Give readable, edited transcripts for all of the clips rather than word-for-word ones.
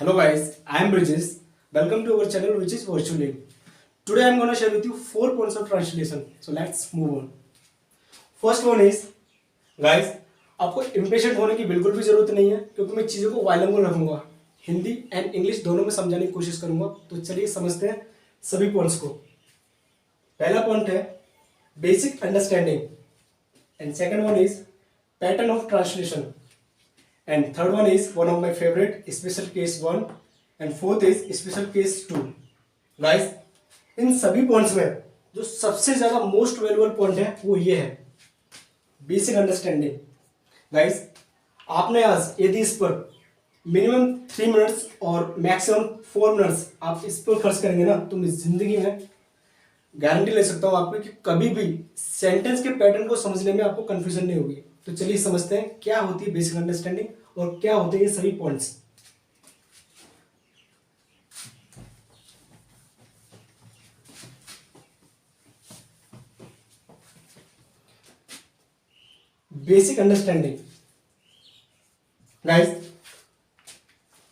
Hello guys, I am Bridges. Welcome to our channel which is Virtually. Today I am going to share with you 4 points of translation. So let's move on. First one is guys, आपको impatient होने की बिल्कुल भी जरूरत नहीं है क्योंकि मैं चीज़ों को बाइलिंगुअल रखूंगा, हिंदी एंड इंग्लिश दोनों में समझाने की कोशिश करूंगा। तो चलिए समझते हैं सभी पॉइंट्स को। पहला पॉइंट है basic understanding and second one is pattern of translation and third one is one of my favorite special case 1 and fourth is special case 2 guys। इन सभी पॉइंट्स में जो सबसे ज्यादा मोस्ट वैल्यूएबल पॉइंट है वो ये है बेसिक अंडरस्टैंडिंग। गाइस आपने आज यदि इस पर मिनिमम 3 मिनट्स और मैक्सिमम 4 मिनट्स आप इस पर खर्च करेंगे ना तो मैं जिंदगी में गारंटी ले सकता हूँ आपको कि कभी भी सेंटेंस के पैटर्न को समझने में आपको कंफ्यूजन नहीं होगी। तो चलिए समझते हैं क्या होती है बेसिक अंडरस्टैंडिंग और क्या होते हैं ये सभी पॉइंट्स। बेसिक अंडरस्टैंडिंग गाइस,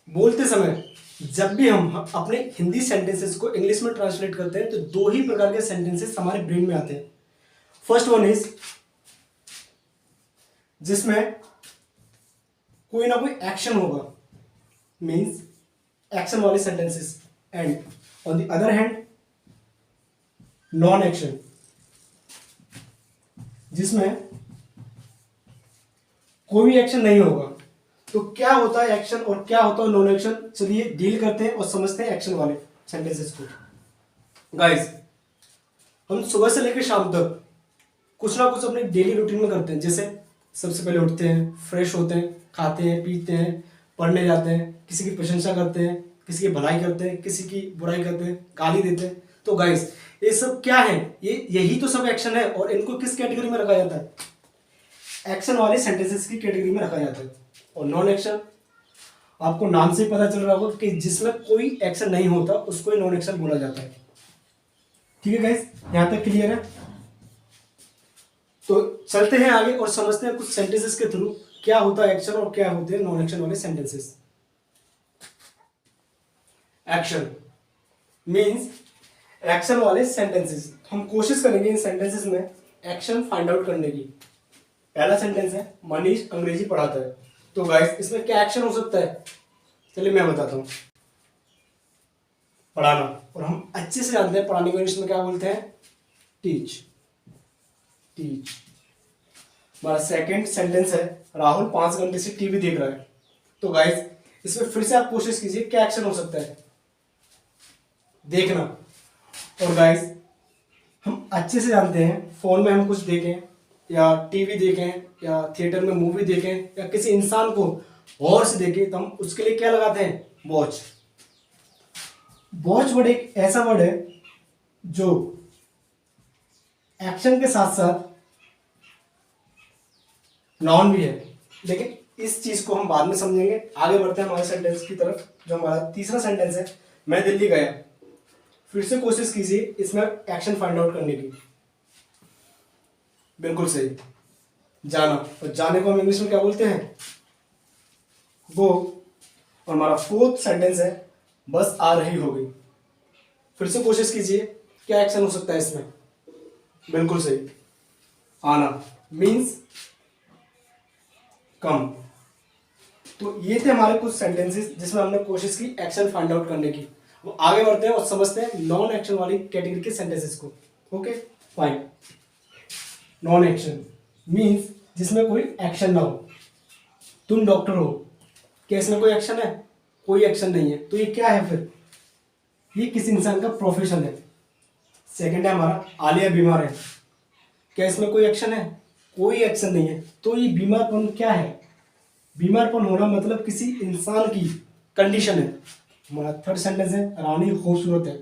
बोलते समय जब भी हम अपने हिंदी सेंटेंसेस को इंग्लिश में ट्रांसलेट करते हैं तो दो ही प्रकार के सेंटेंसेस हमारे ब्रेन में आते हैं। फर्स्ट वन इज जिसमें कोई ना कोई एक्शन होगा, मींस एक्शन वाले sentences, and on the other hand non action जिसमें कोई भी एक्शन नहीं होगा। तो क्या होता है एक्शन और क्या होता है नॉन एक्शन, चलिए डील करते हैं और समझते हैं एक्शन वाले सेंटेंसेस को। गाइस हम सुबह से लेकर शाम तक कुछ ना कुछ अपने डेली रूटीन में करते हैं, जैसे सबसे पहले उठते हैं, फ्रेश होते हैं, खाते हैं, पीते हैं, पढ़ने जाते हैं, किसी की प्रशंसा करते हैं, किसी की भलाई करते हैं, किसी की बुराई करते हैं, गाली देते हैं। तो गाइस ये सब क्या है, यही तो सब एक्शन है और इनको किस कैटेगरी में रखा जाता है, एक्शन वाले सेंटेंसेस की कैटेगरी में रखा जाता है। और नॉन एक्शन आपको नाम से ही पता चल रहा होगा कि जिसमें कोई एक्शन नहीं होता उसको ही नॉन एक्शन बोला जाता है। ठीक है गाइस, यहां तक क्लियर है। तो चलते हैं आगे और समझते हैं कुछ सेंटेंसेस के थ्रू क्या होता है एक्शन और क्या होते हैं नॉन एक्शन वाले सेंटेंसेस। एक्शन मींस एक्शन वाले सेंटेंसेस, हम कोशिश करेंगे इन सेंटेंसेस में एक्शन फाइंड आउट करने की। पहला सेंटेंस है मनीष अंग्रेजी पढ़ाता है। तो गाइस इसमें क्या एक्शन हो सकता है, चलिए मैं बताता हूं। पढ़ाना, और हम अच्छे से जानते हैं पढ़ाने को इंग्लिश में क्या बोलते हैं, टीच। टीच। हमारा सेकंड सेंटेंस है राहुल 5 घंटे से टीवी देख रहा है। तो गाइस इसमें फिर से आप कोशिश कीजिए क्या एक्शन हो सकता है, देखना। और गाइस हम अच्छे से जानते हैं फोन में हम कुछ देखें या टीवी देखें या थिएटर में मूवी देखें या किसी इंसान को गौर से देखें तो हम उसके लिए क्या लगाते हैं, वॉच। वॉच वर्ड एक ऐसा वर्ड है जो एक्शन के साथ साथ नाउन भी है, लेकिन इस चीज को हम बाद में समझेंगे। आगे बढ़ते हैं हमारे सेंटेंस की तरफ। जो हमारा तीसरा सेंटेंस है मैं दिल्ली गया। फिर से कोशिश कीजिए इसमें एक्शन फाइंड आउट करने की। बिल्कुल सही, जाना। और जाने को हम इंग्लिश में क्या बोलते हैं, गो। और हमारा फोर्थ सेंटेंस है बस आ रही हो गई। फिर से कोशिश कीजिए क्या एक्शन हो सकता है इसमें, बिल्कुल सही, आना मीन्स कम। तो ये थे हमारे कुछ सेंटेंसेस जिसमें हमने कोशिश की एक्शन फाइंड आउट करने की। वो आगे बढ़ते हैं और समझते हैं नॉन एक्शन वाली कैटेगरी के सेंटेंसेस को। Okay fine. Non action means जिसमें कोई एक्शन ना हो। तुम डॉक्टर हो, क्या इसमें कोई एक्शन है, कोई एक्शन नहीं है। तो ये क्या है फिर, ये किसी इंसान का प्रोफेशन है। सेकंड है हमारा आलिया बीमार है, क्या इसमें कोई एक्शन है, कोई एक्शन नहीं है। तो ये बीमारपन क्या है, बीमारपन होना मतलब किसी इंसान की कंडीशन है। हमारा थर्ड सेंटेंस है रानी खूबसूरत है,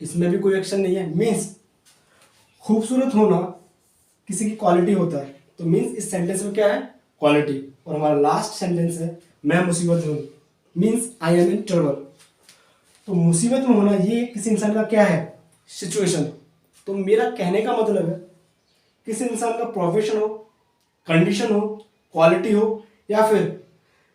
इसमें भी कोई एक्शन नहीं है। मीन्स खूबसूरत होना किसी की क्वालिटी होता है, तो मीन्स इस सेंटेंस में क्या है, क्वालिटी। और हमारा लास्ट सेंटेंस है मैं मुसीबत में हूं, means I am in trouble. तो मुसीबत में होना ये किसी इंसान का क्या है, सिचुएशन। तो मेरा कहने का मतलब है किसी इंसान का प्रोफेशन हो, कंडीशन हो, क्वालिटी हो, या फिर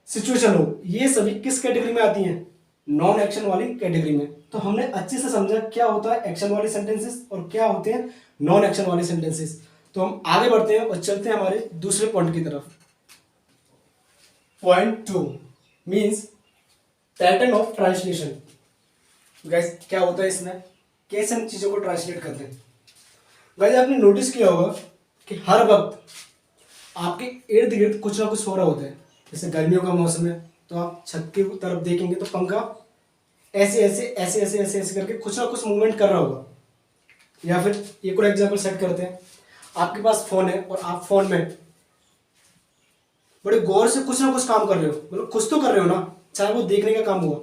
सिचुएशन हो, ये सभी किस कैटेगरी में आती हैं? नॉन एक्शन वाली कैटेगरी में। तो हमने अच्छे से समझा क्या होता है एक्शन वाले सेंटेंसेस और क्या होते हैं नॉन एक्शन वाले सेंटेंसेस। तो हम आगे बढ़ते हैं और चलते हैं हमारे दूसरे पॉइंट की तरफ। Point 2 means pattern of translation. Guys क्या होता है इसमें, कैसे हम चीजों को ट्रांसलेट करते हैं। गाइस आपने नोटिस किया होगा कि हर वक्त आपके इर्द गिर्द कुछ ना कुछ हो रहा होता है। जैसे गर्मियों का मौसम है तो आप छत की तरफ देखेंगे तो पंखा ऐसे ऐसे ऐसे ऐसे ऐसे ऐसे करके कुछ ना कुछ मूवमेंट कर रहा होगा। या फिर एक और एग्जांपल सेट करते हैं, आपके पास फोन है और आप फोन में बड़े गौर से कुछ ना कुछ काम कर रहे हो, मतलब कुछ तो कर रहे हो ना, चाहे वो देखने का काम हुआ।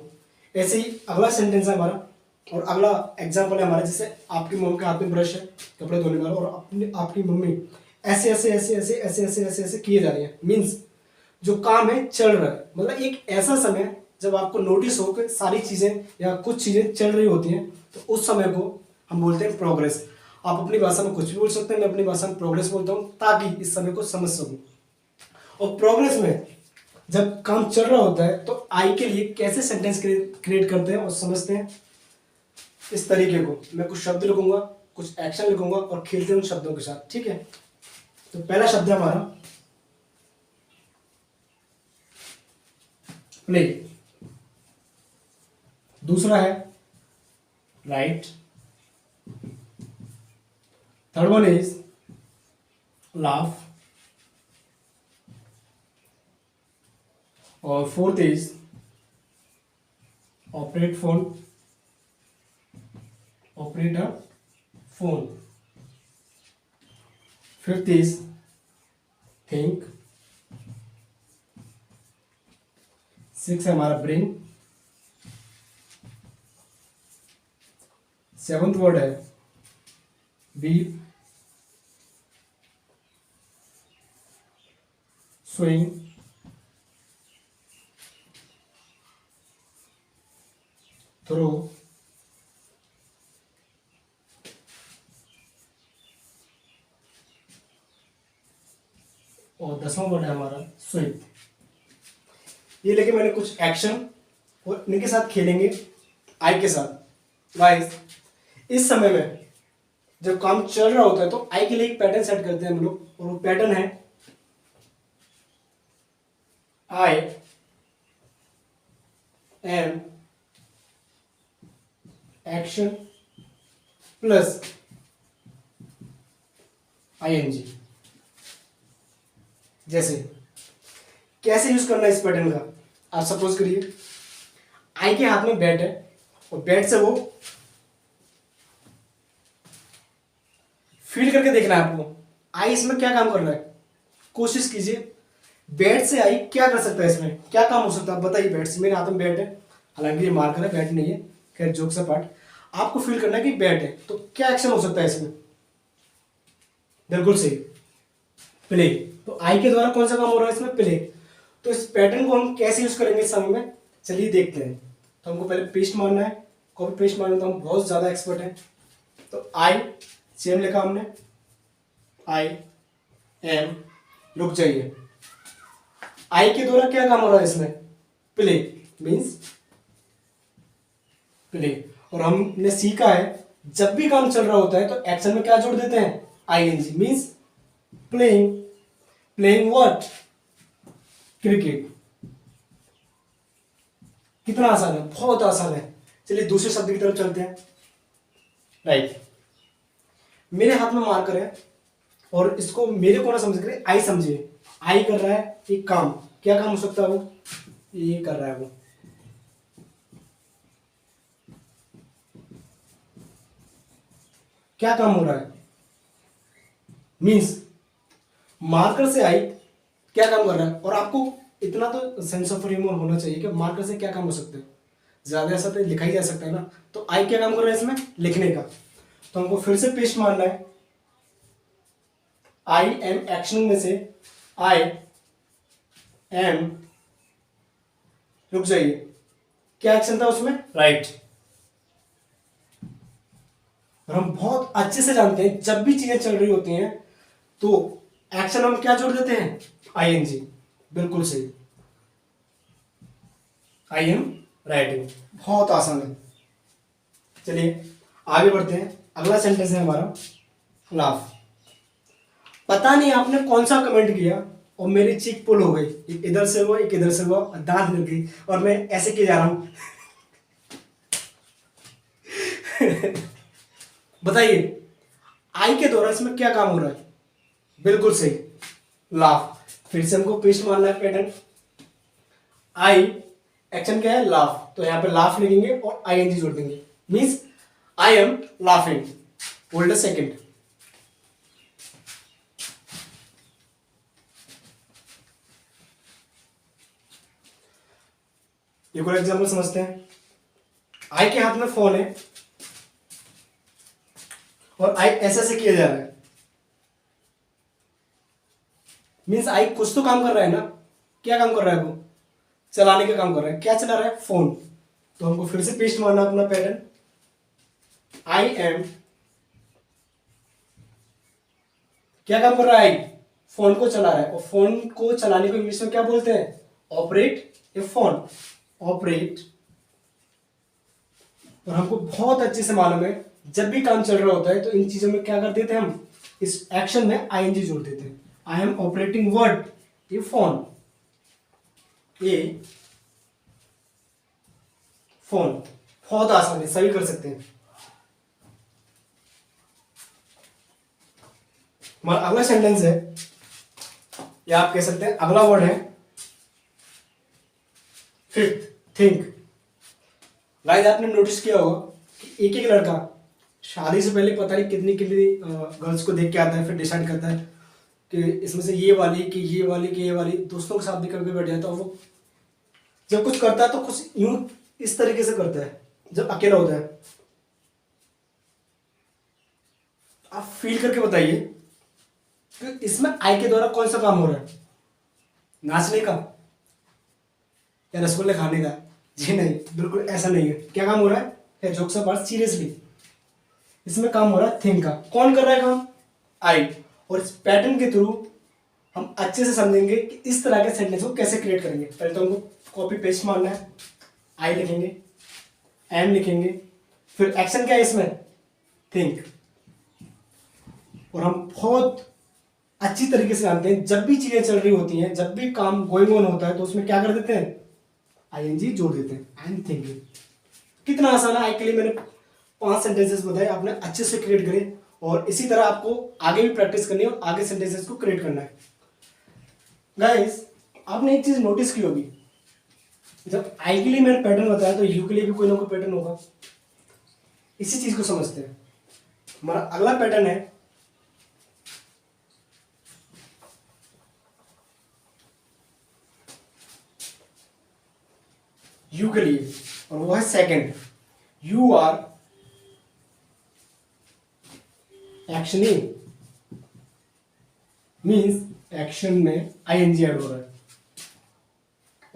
ऐसे ही अगला सेंटेंस है हमारा और अगला एग्जांपल है हमारा, जैसे आपकी मम्मी के हाथ में ब्रश है कपड़े धोने वाला और अपनी आपकी मम्मी ऐसे ऐसे ऐसे ऐसे ऐसे ऐसे ऐसे ऐसे किए जा रही है। मीन्स जो काम है चल रहा है, मतलब एक ऐसा समय जब आपको नोटिस हो कि सारी चीजें या कुछ चीजें चल रही होती हैं, तो उस समय को हम बोलते हैं प्रोग्रेस। आप अपनी भाषा में कुछ भी बोल सकते हैं, मैं अपनी भाषा में प्रोग्रेस बोलता हूँ ताकि इस समय को समझ सकूं। और प्रोग्रेस में जब काम चल रहा होता है तो आई के लिए कैसे सेंटेंस क्रिएट करते हैं और समझते हैं इस तरीके को। मैं कुछ शब्द लिखूंगा, कुछ एक्शन लिखूंगा और खेलते हैं उन शब्दों के साथ, ठीक है। तो पहला शब्द है हमारा प्ले, दूसरा है right, third one is laugh और fourth is operate phone, operate a phone, fifth is think, six है हमारा ब्रेन, सेवंथ वर्ड है वीव, स्विंग, थ्रो, और 10वां वर्ड है हमारा स्विप। ये लेके मैंने कुछ एक्शन और इनके साथ खेलेंगे आई के साथ। गाइस इस समय में जब काम चल रहा होता है तो आई के लिए एक पैटर्न सेट करते हैं हम लोग, और वो पैटर्न है I am action plus ING. जैसे कैसे यूज करना है इस पैटर्न का, आप सपोज करिए आई के हाथ में बैट है और बैट से वो फील करके देखना है आपको आई इसमें क्या काम कर रहा है। कोशिश कीजिए बैट से आई क्या कर सकता है, इसमें क्या काम हो सकता है बताइए। बैट से, मेरे हाथ में बैट है, हालांकि ये मार्कर है बैट नहीं है, खैर जोक सा पार्ट। आपको फील करना है कि बैट है तो क्या एक्शन हो सकता है इसमें, बिल्कुल सही प्ले। तो आई के द्वारा कौन सा काम हो रहा है इसमें, प्ले। तो इस पैटर्न को हम कैसे यूज करेंगे इस समय में, चलिए देखते हैं। तो हमको पहले पेस्ट मारना है, कॉपी पेस्ट मारना, तो हम बहुत ज्यादा एक्सपर्ट हैं। तो आई सेम लिखा हमने, आई एम, रुक जाइए, आई के द्वारा क्या काम हो रहा है इसमें, प्ले, मीन्स प्ले। और हमने सीखा है जब भी काम चल रहा होता है तो एक्शन में क्या जोड़ देते हैं, ING, means playing. Playing what, cricket. कितना आसान है, बहुत आसान है। चलिए दूसरे शब्द की तरफ चलते हैं। राइट, मेरे हाथ में मार्कर है और इसको मेरे को ना समझ कर आई समझिए। आई कर रहा है एक काम, क्या काम हो सकता है वो, ये कर रहा है वो। क्या काम हो रहा है, मीन्स मार्कर से आई क्या काम कर रहा है। और आपको इतना तो सेंस ऑफ ह्यूमर होना चाहिए कि मार्कर से क्या काम हो सकता है, ज्यादा ऐसा तो लिखा ही जा सकता है ना। तो आई क्या काम कर रहा है इसमें, लिखने का। तो हमको फिर से पेस्ट मारना है, आई एम एक्शन में से आई एम, रुक जाइए, क्या एक्शन था उसमें, राइट। और हम बहुत अच्छे से जानते हैं जब भी चीजें चल रही होती हैं तो एक्शन हम क्या जोड़ देते हैं, आईएनजी, बिल्कुल सही। I am writing. बहुत आसान है। चलिए आगे बढ़ते हैं। अगला सेंटेंस है हमारा लाफ। पता नहीं आपने कौन सा कमेंट किया और मेरी चीक पुल हो गई, एक इधर से हुआ एक इधर से हुआ और दांत हिल गई और मैं ऐसे किए जा रहा हूं। बताइए आई के द्वारा इसमें क्या काम हो रहा है? बिल्कुल सही, लाफ। फिर से हमको पेस्ट मारना है पैटर्न। आई एक्शन क्या है? लाफ। तो यहां पे लाफ लिखेंगे और आई एन जी जोड़ देंगे, means I am laughing. Hold a second. एक और एग्जाम्पल समझते हैं। आई के हाथ में फोन है और आई ऐसे ऐसे किया जा रहा है, मीन्स आई कुछ तो काम कर रहा है ना। क्या काम कर रहा है? वो चलाने का काम कर रहा है। क्या चला रहा है? फोन। तो हमको फिर से पेस्ट मारना अपना पैटर्न। आई एम, क्या काम कर रहा है? आई फोन को चला रहा है और फोन को चलाने को इंग्लिश में क्या बोलते हैं? ऑपरेट ए फोन। ऑपरेट। और हमको बहुत अच्छे से मालूम है जब भी काम चल रहा होता है तो इन चीजों में क्या कर देते हैं हम? इस एक्शन में आईएनजी जोड़ देते हैं। I am operating what? A phone. A phone. बहुत आसान है, सभी कर सकते हैं। हमारा अगला सेंटेंस है, या आप कह सकते हैं अगला वर्ड है फिफ्थ, थिंक। गाइस आपने नोटिस किया होगा कि एक एक लड़का शादी से पहले पता नहीं कितनी कितनी गर्ल्स को देख के आता है, फिर डिसाइड करता है कि इसमें से ये वाली कि ये वाली कि ये वाली, दोस्तों के साथ भी करके बैठ जाता है। वो जब कुछ करता है तो कुछ यूं इस तरीके से करता है जब अकेला होता है। आप फील करके बताइए कि इसमें आई के द्वारा कौन सा काम हो रहा है? नाचने का या रसगुल्ले खाने का? जी नहीं, बिल्कुल ऐसा नहीं है। क्या काम हो रहा है? जोक्स अपार्ट, सीरियसली इसमें काम हो रहा है थिंक का। कौन कर रहा है काम? आई। और इस पैटर्न के थ्रू हम अच्छे से समझेंगे कि इस तरह के सेंटेंस को कैसे क्रिएट करेंगे। पहले तो हमको कॉपी पेस्ट मारना है। आई लिखेंगे, एम लिखेंगे, फिर एक्शन क्या है इसमें? थिंक। और हम बहुत अच्छी तरीके से जानते हैं जब भी चीजें चल रही होती हैं, जब भी काम गोइंग ऑन होता है तो उसमें क्या कर देते हैं? आईएनजी जोड़ देते हैं। I am thinking. कितना आसान है। आई के लिए मैंने 5 सेंटेंसेस बताए, आपने अच्छे से क्रिएट करे और इसी तरह आपको आगे भी प्रैक्टिस करनी है और आगे सेंटेंसेस को क्रिएट करना है। गाइस आपने एक चीज नोटिस की होगी, जब आई के लिए मैंने पैटर्न बताया तो यू के लिए भी कोई ना कोई पैटर्न होगा। इसी चीज को समझते हैं। हमारा अगला पैटर्न है यू के लिए और वो है second. You are actioning, means action में आईएनजी ऐड हो रहा है।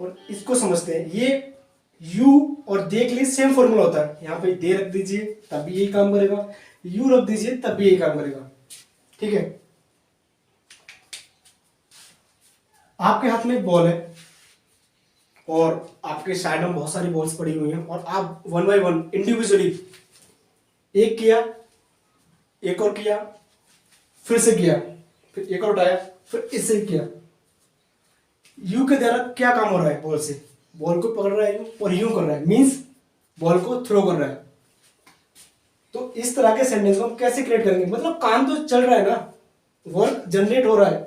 और इसको समझते हैं। ये यू और दे के लिए सेम फॉर्मूला होता है। यहां पे दे रख दीजिए तब भी यही काम करेगा, यू रख दीजिए तब भी यही काम करेगा। ठीक है। आपके हाथ में एक बॉल है और आपके साइड में बहुत सारी बॉल्स पड़ी हुई हैं और आप वन बाय वन इंडिविजुअली एक किया, एक और किया, फिर से किया, फिर एक और उठाया, फिर इससे किया। यू के द्वारा क्या काम हो रहा है? बॉल से बॉल को पकड़ रहा है यू और यूं कर रहा है, मींस बॉल को थ्रो कर रहा है। तो इस तरह के सेंटेंस को हम कैसे क्रिएट करेंगे? मतलब काम तो चल रहा है ना, वर्क जनरेट हो रहा है,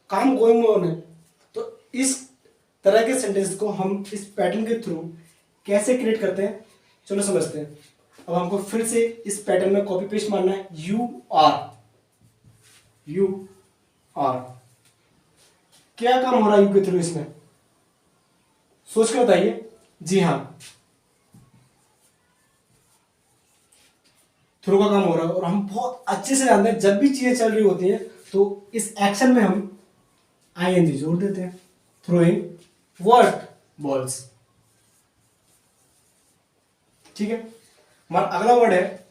काम गोइंग ऑन है। तो इस तरह के सेंटेंस को हम इस पैटर्न के थ्रू कैसे क्रिएट करते हैं, चलो समझते हैं। अब हमको फिर से इस पैटर्न में कॉपी पेस्ट मारना है। You are, you are. क्या काम हो रहा है यू के थ्रू इसमें? सोच के बताइए। जी हाँ, थ्रू का काम हो रहा है। और हम बहुत अच्छे से जानते हैं जब भी चीजें चल रही होती हैं तो इस एक्शन में हम आईएनजी जोड़ देते हैं। Throwing what? बॉल्स। ठीक है। हमारा अगला वर्ड है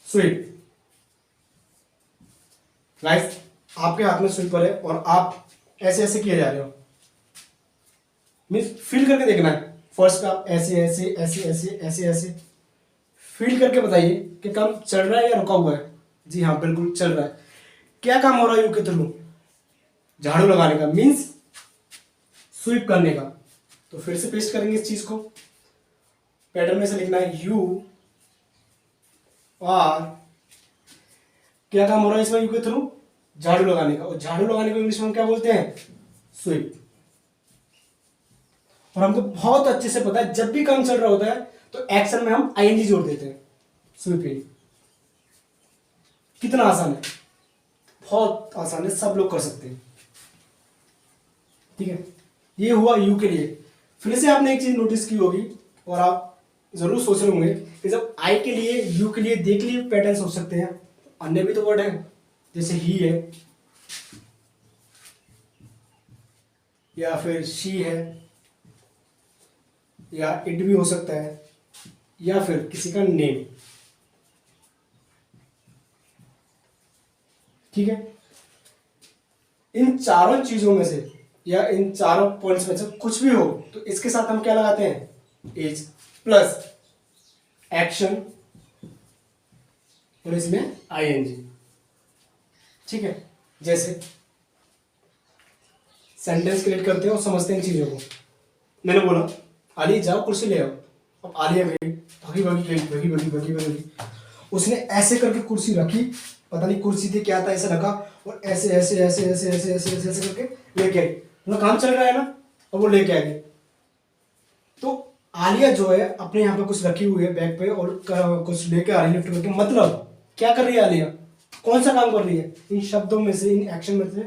स्वीट। गाइस आपके हाथ में स्वीपर है और आप ऐसे ऐसे किए जा रहे हो, मीन्स फील करके देखना है। फर्स्ट पे आप ऐसे ऐसे ऐसे ऐसे ऐसे ऐसे फील करके बताइए कि काम चल रहा है या रुका हुआ है। जी हाँ, बिल्कुल चल रहा है। क्या काम हो रहा है यू के थ्रू? झाड़ू लगाने का, मीन्स स्वीप करने का। तो फिर से पेस्ट करेंगे इस चीज को। पैटर्न में से लिखना है यू आर, क्या काम हो रहा है इसमें यू के थ्रू? झाड़ू लगाने का। और झाड़ू लगाने को इंग्लिश में हम क्या बोलते हैं? स्वीप। और हमको बहुत अच्छे से पता है जब भी काम चल रहा होता है तो एक्शन में हम आईएनजी जोड़ देते हैं, स्वीपिंग। कितना आसान है, बहुत आसान है, सब लोग कर सकते हैं। ठीक है, ये हुआ यू के लिए। फिर से आपने एक चीज नोटिस की होगी और आप जरूर सोच रहे होंगे कि जब आई के लिए यू के लिए देख लिए पैटर्न सोच सकते हैं, अन्य भी तो वर्ड है, जैसे ही है या फिर शी है या इट भी हो सकता है या फिर किसी का नेम। ठीक है, इन चारों चीजों में से या इन चारों पॉइंट्स में से कुछ भी हो तो इसके साथ हम क्या लगाते हैं? एज प्लस एक्शन और इसमें आईएनजी। ठीक है, जैसे सेंटेंस क्रिएट करते हैं और समझते हैं इन चीजों को। मैंने बोला आलिया जाओ कुर्सी ले आओ। अब आलिया गई, भगी भगी गई, भगी भगी भगी भगी, उसने ऐसे करके कुर्सी रखी, पता नहीं कुर्सी थी क्या था, ऐसे रखा और ऐसे ऐसे ऐसे ऐसे ऐसे ऐसे ऐसे ऐसे करके लेके आई। मतलब काम चल रहा है ना, और वो लेके आ गई। तो आलिया जो है अपने यहाँ पे कुछ रखी हुई है बैग पे और कुछ लेके आ रही है लिफ्ट करके। मतलब क्या कर रही है आलिया? कौन सा काम कर रही है? इन शब्दों में से, इन एक्शन में से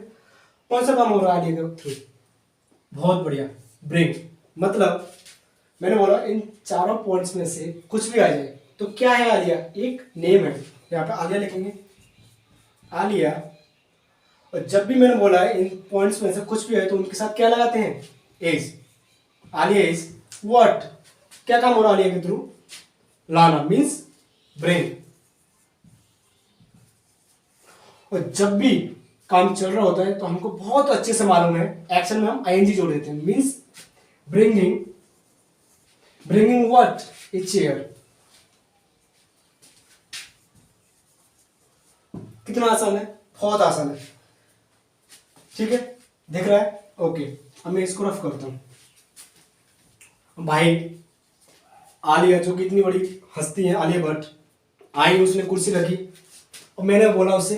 कौन सा काम हो रहा है आलिया के थ्रू? बहुत बढ़िया, ब्रिंग। मतलब मैंने बोला इन चारों पॉइंट्स में से कुछ भी आ जाए तो क्या है आलिया? एक नेम है, यहाँ पे आलिया लिखेंगे, आलिया। और जब भी मैंने बोला है इन पॉइंट्स में से कुछ भी है तो उनके साथ क्या लगाते हैं? एज। Alia is what? क्या काम हो रहा है आलिया के थ्रू? लाना, मीन्स ब्रेन। और जब भी काम चल रहा होता है तो हमको बहुत अच्छे से मालूम है एक्शन में हम आईएनजी जोड़ देते हैं, means bringing. Bringing what? A chair. कितना आसान है, बहुत आसान है। ठीक है, दिख रहा है? ओके, अब मैं इसको रफ करता हूं। भाई आलिया जो कि इतनी बड़ी हस्ती है, आलिया भट्ट, आई, उसने कुर्सी रखी और मैंने बोला उससे,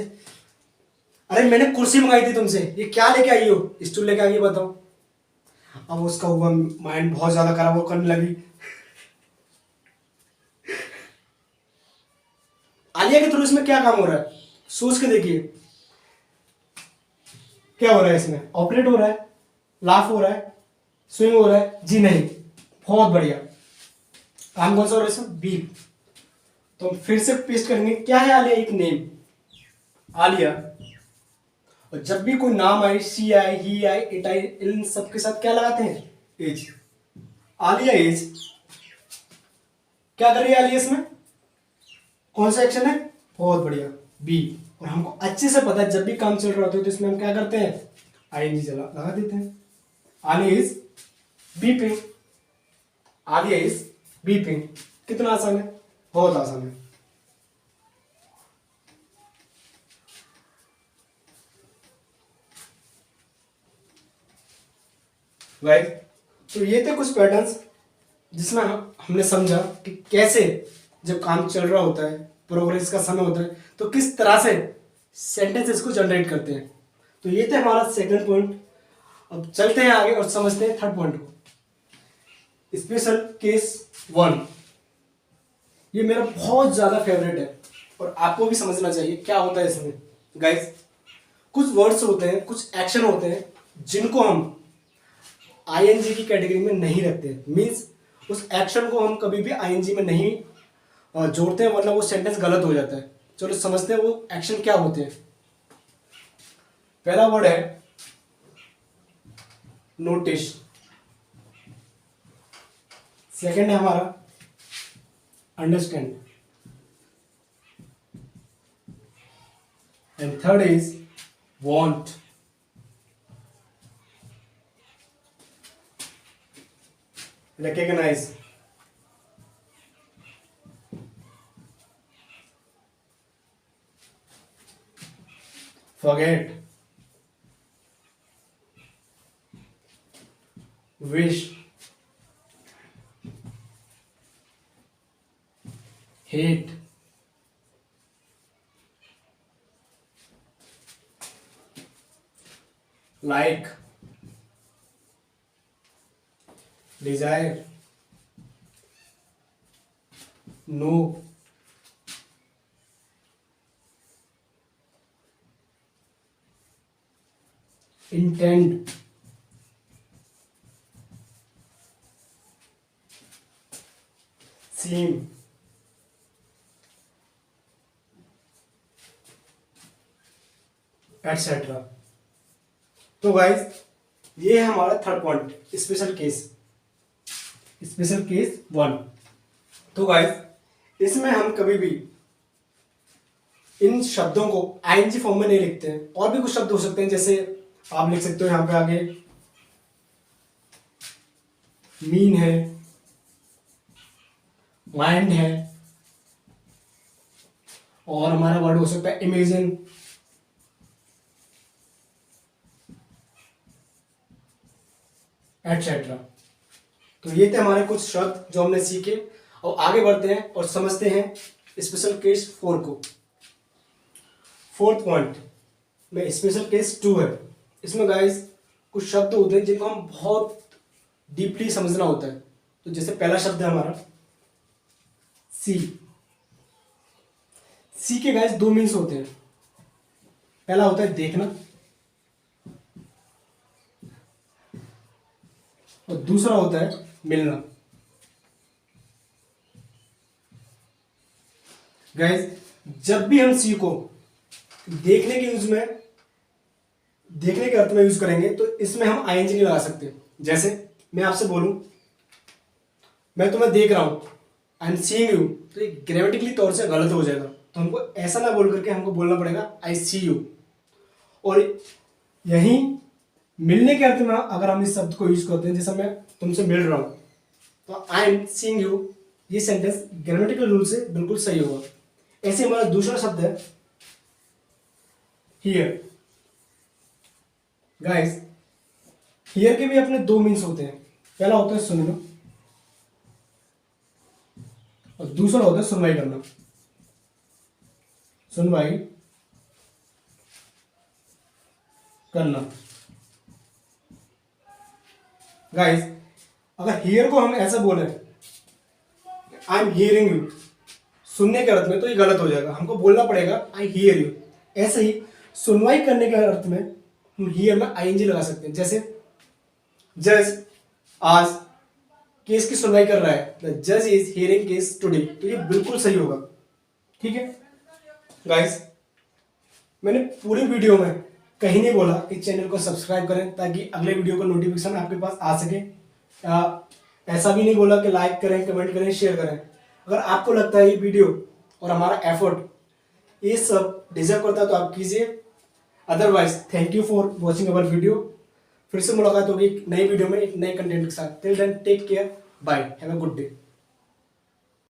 अरे मैंने कुर्सी मंगाई थी तुमसे, ये क्या लेके आई हो? स्टूल लेके आई, बताओ। अब उसका हुआ माइंड बहुत ज्यादा खराब, वो करने लगी। आलिया के थ्रू इसमें क्या काम हो रहा है? सोच के देखिए क्या हो रहा है इसमें? ऑपरेट हो रहा है, लाफ हो रहा है, स्विंग हो रहा है? जी नहीं। बहुत बढ़िया। काम कौन सा हो रहा है इसमें? बीप। तो हम फिर से पेस्ट करेंगे, क्या है आलिया? एक नेम, आलिया। और जब भी कोई नाम आए, शी आए, ही आए, इट आए, इन सबके साथ क्या लगाते हैं? एज। आलिया एज। क्या कर रही है आलिया इसमें? कौन सा एक्शन है? बहुत बढ़िया, बी। और हमको अच्छे से पता है जब भी काम चल रहा होता है तो इसमें हम क्या करते हैं? आईएनजी चला लगा देते हैं। Alia is beeping. Alia is beeping. कितना आसान है, बहुत आसान है। राइट, तो ये थे कुछ पैटर्न्स जिसमें हमने समझा कि कैसे जब काम चल रहा होता है, प्रोग्रेस का समय होता है, तो किस तरह से सेंटेंसेस को जनरेट करते हैं। तो ये थे हमारा सेकंड पॉइंट। अब चलते हैं आगे और समझते हैं थर्ड पॉइंट को, स्पेशल केस 1। ये मेरा बहुत ज्यादा फेवरेट है और आपको भी समझना चाहिए क्या होता है इसमें। गाइस, कुछ वर्ड्स होते हैं, कुछ एक्शन होते हैं जिनको हम आईएनजी की कैटेगरी में नहीं रखते, मींस उस एक्शन को हम कभी भी आईएनजी में नहीं जोड़ते हैं, वरना वो सेंटेंस गलत हो जाता है। चलो समझते हैं वो एक्शन क्या होते हैं। पहला वर्ड है नोटिस, सेकंड है हमारा understand, and third is want, recognize, forget, wish, hate, like, desire, know, intend, seem, etcetera. तो गाइस ये है हमारा third point, special case, special case 1। तो गाइस इसमें हम कभी भी इन शब्दों को आईएनजी फॉर्म में नहीं लिखते हैं। और भी कुछ शब्द हो सकते हैं, जैसे आप लिख सकते हो यहां पे आगे मीन है, माइंड है, और हमारा वर्ड हो सकता है इमेजिन, एटसेट्रा। तो ये थे हमारे कुछ शब्द जो हमने सीखे, और आगे बढ़ते हैं और समझते हैं स्पेशल केस 4 को। फोर्थ पॉइंट में स्पेशल केस 2 है। इसमें गाइस कुछ शब्द होते हैं जिनको हम बहुत डीपली समझना होता है। तो जैसे पहला शब्द है हमारा सी। सी के गाइस 2 मीन्स होते हैं। पहला होता है देखना, और दूसरा होता है मिलना। गाइस जब भी हम सी को देखने के यूज में, देखने के अर्थ में यूज करेंगे तो इसमें हम आईएनजी नहीं लगा सकते। जैसे मैं आपसे बोलूं मैं तुम्हें देख रहा हूं, आई एम सीइंग यू, तो ये ग्रामेटिकली तौर से गलत हो जाएगा। तो हमको ऐसा ना बोल करके हमको बोलना पड़ेगा आई सी यू। और यही मिलने के अर्थ में अगर हम इस शब्द को यूज करते हैं, जैसे मैं तुमसे मिल रहा हूं, तो आई एम सीइंग यू, ये सेंटेंस ग्रामेटिकल रूल से बिल्कुल सही होगा। ऐसे हमारा दूसरा शब्द है हियर। गाइस हियर के भी अपने 2 मीन्स होते हैं। पहला होता है सुनना, और दूसरा होता है सुनवाई करना। सुनवाई करना। गाइस अगर हियर को हम ऐसा बोले आई एम हियरिंग यू, सुनने के अर्थ में, तो ये गलत हो जाएगा। हमको बोलना पड़ेगा आई हियर यू। ऐसे ही सुनवाई करने के अर्थ में हम हियर में आईएनजी लगा सकते हैं। जैसे जज आज केस की सुनवाई कर रहा है, द जज इज हियरिंग केस टुडे, तो ये बिल्कुल सही होगा। ठीक है गाइस, मैंने पूरी वीडियो में कहीं नहीं बोला कि चैनल को सब्सक्राइब करें ताकि अगले वीडियो का नोटिफिकेशन आपके पास आ सके। ऐसा भी नहीं बोला कि लाइक करें, कमेंट करें, शेयर करें। अगर आपको लगता है ये वीडियो और हमारा एफर्ट ये सब डिजर्व करता है तो आप कीजिए। Otherwise thank you for watching our video. फिर से मुलाकात होगी एक नई वीडियो में एक नए कंटेंट के साथ। Till then take care, bye, have a good day.